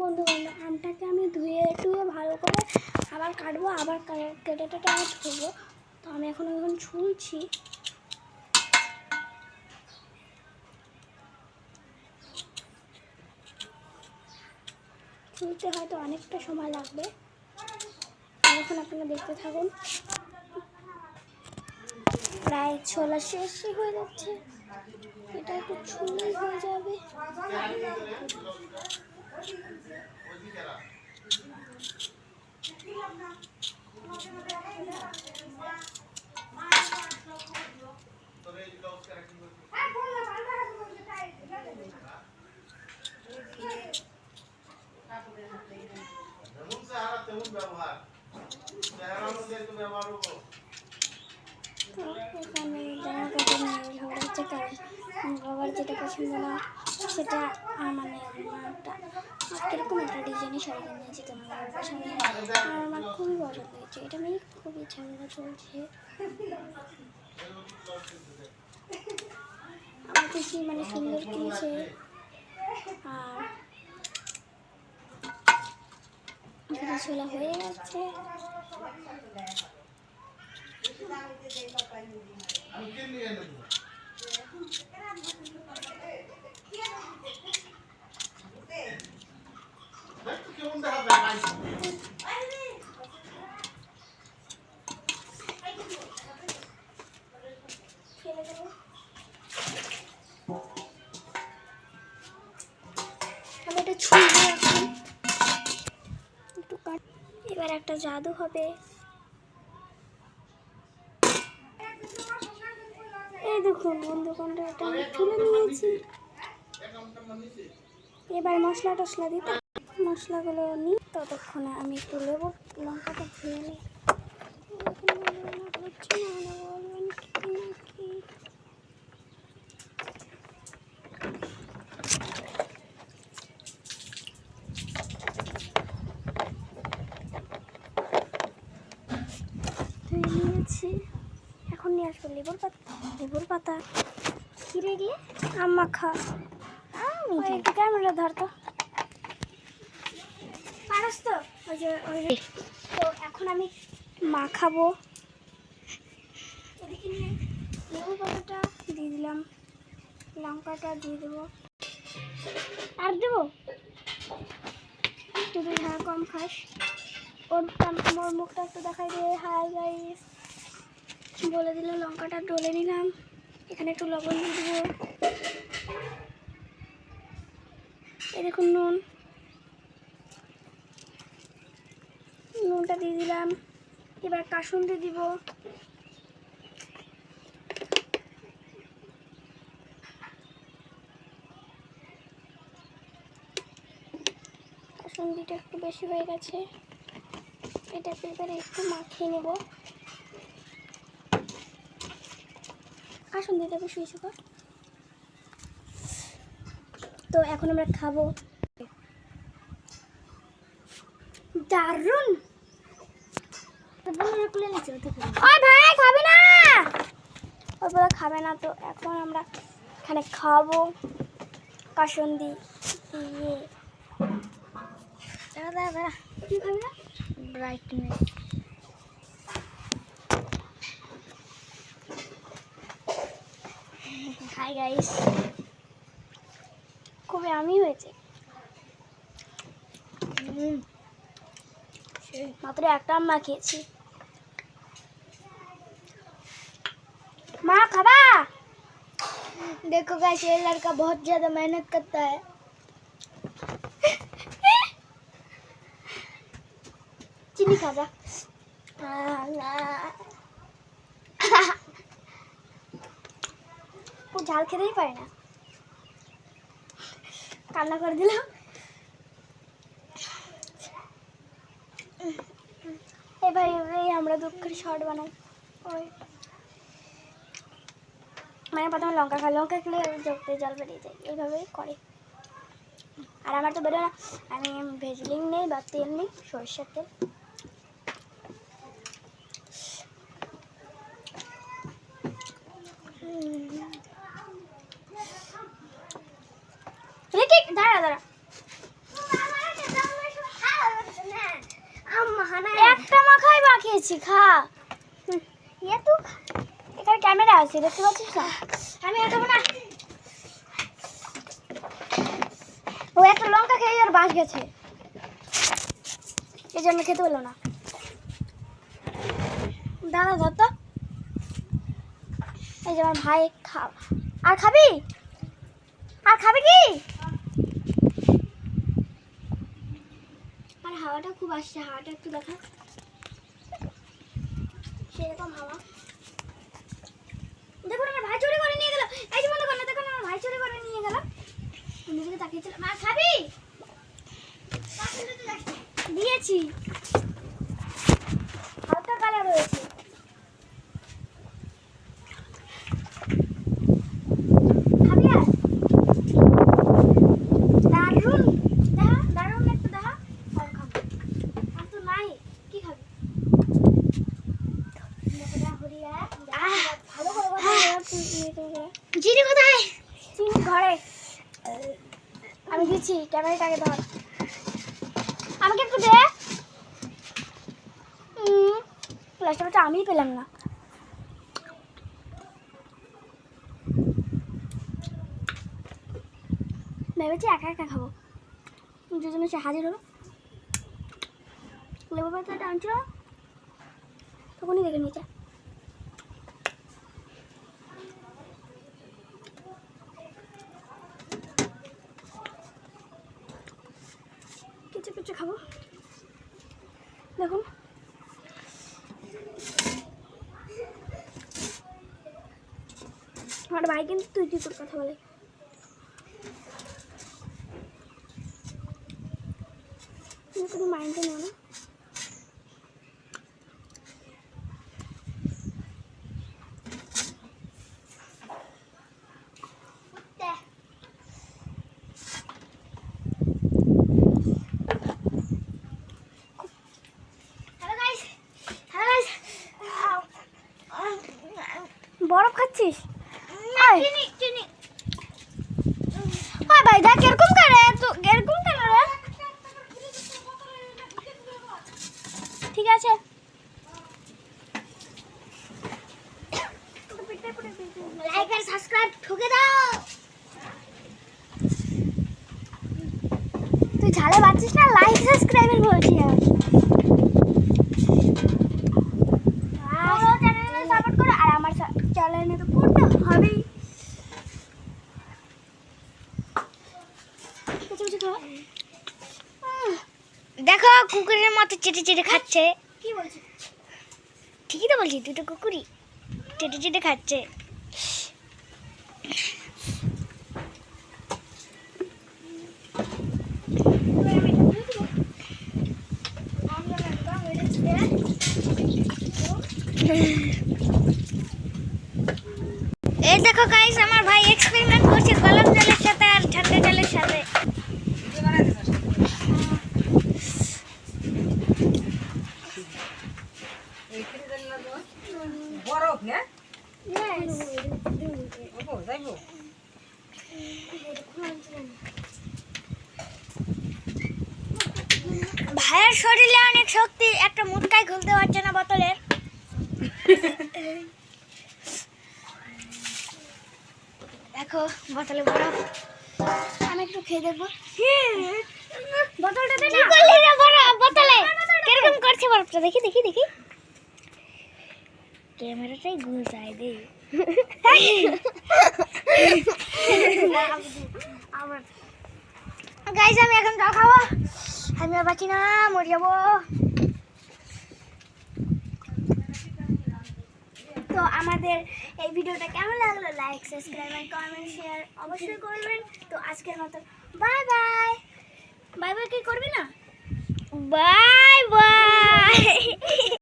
বন্ধুগণ, আমটাকে আমি ধুয়ে টুয়ে ভালো করে আবার কাটবো, আবার কেটে টেটে আবার ধুবো। তো আমি এখন ছুলছি। ছুলতে হয়তো অনেকটা সময় লাগবে, এখন আপনারা দেখতে থাকুন। প্রায় ছোলা শেষই হয়ে যাচ্ছে, এটা একটু ছুলেই হয়ে যাবে। তো এখানে জামা কাপড় নিয়ে ঝগড়া হচ্ছে, কারণ বাবার যেটা পছন্দ না সেটা মানে একটা কীরকম একটা ডিজাইনের শাড়ি কিনেছি, তো আমার বাবার পছন্দ আর আমার খুবই পছন্দ হয়েছে, এটা নিয়ে খুবই ঝামেলা চলছে। আমার পিসি মানে সুন্দর কিনেছে, আর এখানে ছোলা হয়ে যাচ্ছে। আমি এটা ছুঁয়ে রাখি একটু কাট, এবার একটা জাদু হবে। এই দেখুন বন্ধুগণ, এটা আমি তুলে নিয়েছি। এবার মশলা টশলা দিতে, মশলাগুলো নিই, ততক্ষণে আমি একটু লেবু লঙ্কাটা ধুয়ে নিই। নিয়েছি, এখন নিয়ে আসবো লেবুর পাতা। ছিঁড়ে গিয়ে আম মাখা, একটু ক্যামেরা ধরতো পারস তো। তো এখন আমি মাখাবো। এদিকে নিয়ে লেবুর পাতাটা দিয়ে দিলাম, লঙ্কাটা দিয়ে দেবো, আর দেবো যদি ঝাল কম খাস। ওর মুখটা একটু দেখাই দিয়ে হাই গাইস বলে দিল। লঙ্কাটা ডলে নিলাম, এখানে একটু লবণ দিয়ে দেবো, এই দেখুন নুনটা দিয়ে দিলাম। এবার কাসুন্দি দিব, কাসুন্দিটা একটু বেশি হয়ে গেছে, এটাকে এবারে একটু মাখিয়ে নেব। কাসুন্দিটা বেশি হয়েছে তো। তো এখন আমরা খাবো, দারুন। ভাই খাবে না, ওরা খাবে না, তো এখন আমরা এখানে খাবো কাসুন্দি দিয়ে। ব্রাইটনেস হাই গাইস, খুবই আমি হয়েছে। মাত্র একটা আম মাখিয়েছি। माँ खाबा। देखो गाइस, ये लड़का बहुत ज्यादा मेहनत करता है। चीनी खा जा। वो झाल खेते ही पाए ना, कान्ना कर दिला। ए भाई আমরা দুঃখের শর্ট বানাই, ওই মানে প্রথমে লঙ্কা খেলে জোকতে জল বেরিয়ে যায়, এইভাবেই করে। আর আমার তো বেরোয় না, আমি ভেজলিং নেই বা তেল নেই, সরষের তেল। দাঁড়া খেয়েছি, খা। তো এখানে ক্যামেরা আছে, দেখতে পাচ্ছিস না? আমি আর খাবো না। ও একটা লঙ্কা খেয়ে আর বাস গেছে, এই জন্য খেতে পেলো না। দাদা ধর তো, এই যে আমার ভাই খা। আর খাবি? আর খাবি কি? আর হাওয়াটা খুব আসছে, হাওয়াটা একটু দেখা, সেরকম হাওয়া। দেখুন আমার ভাই চুরি করে নিয়ে গেল। এই যে বন্ধ কর না, দেখুন আমার ভাই চুরি করে নিয়ে গেল। তুমি দিকে তাকিয়েছিল। মা খাবি? দিয়েছি, হালকা কালার রয়েছে। খাবি? আর দারুন, দেখা দারুন একটু দেখা। আর খাবো, আর তো নাই। কি খাবি? চিনি কোথায়? চিনি ঘরে। আমি দিচ্ছি, ক্যামেরাটাকে ধর, আমাকে একটু দে। প্লাস্টারটা আমিই পেলাম না। ভেবেছি একা একা খাবো, দুজনে সে হাজির হলো। লেবু পাতাটা আনছিল, তখনই দেখে নিয়েছে। কিছু কিছু খাবো, দেখুন। আমার ভাই কিন্তু তুই তুই করে কথা বলে। কোনো মাইন্ডে নেও না। বরফ খাচ্ছিস? ভাই দেখ এরকম করে, এরকম কেন রে? ঠিক আছে, লাইক আর সাবস্ক্রাইব ঠুকে দাও। তুই ঝালে বাঁচিস না, লাইক সাবস্ক্রাইবের বলছি। চ্যানেলে সাপোর্ট করো, আর আমার চ্যানেলে তো করতে হবেই। দেখো কুকুরের মতো চেটে চেটে খাচ্ছে। কি বলছিস? ঠিকই তো বলছি, দুটো কুকুরই চেটে চেটে খাচ্ছে। এই দেখো গাইস, আমার ভাই এক্সপেরিমেন্ট করছে গরম জলের সাথে আর ঠান্ডা জলের সাথে। বরফ না? Yes. ওগো যাইবো। ভাইয়ের শরীরে অনেক শক্তি, একটা মুটকাই খুলতে পারছে না বোতলের। দেখো বোতলে বরফ। আমি একটু খেয়ে দেখবো। বোতলটা দে না। কি করলি রে বরফ বোতলে? কিরকম করছে বরফটা? দেখি দেখি দেখি। ক্যামেরাটাই ঘুরছাই দে। আবার গাইস আমি এখন জল খাবো, আমি আর বাঁচি না, মরে যাবো। তো আমাদের এই ভিডিওটা কেমন লাগলো, লাইক সাবস্ক্রাইব আর কমেন্ট শেয়ার অবশ্যই করবেন। তো আজকের মতো বাই বাই। বাই বাই কি করবি না? Bye bye.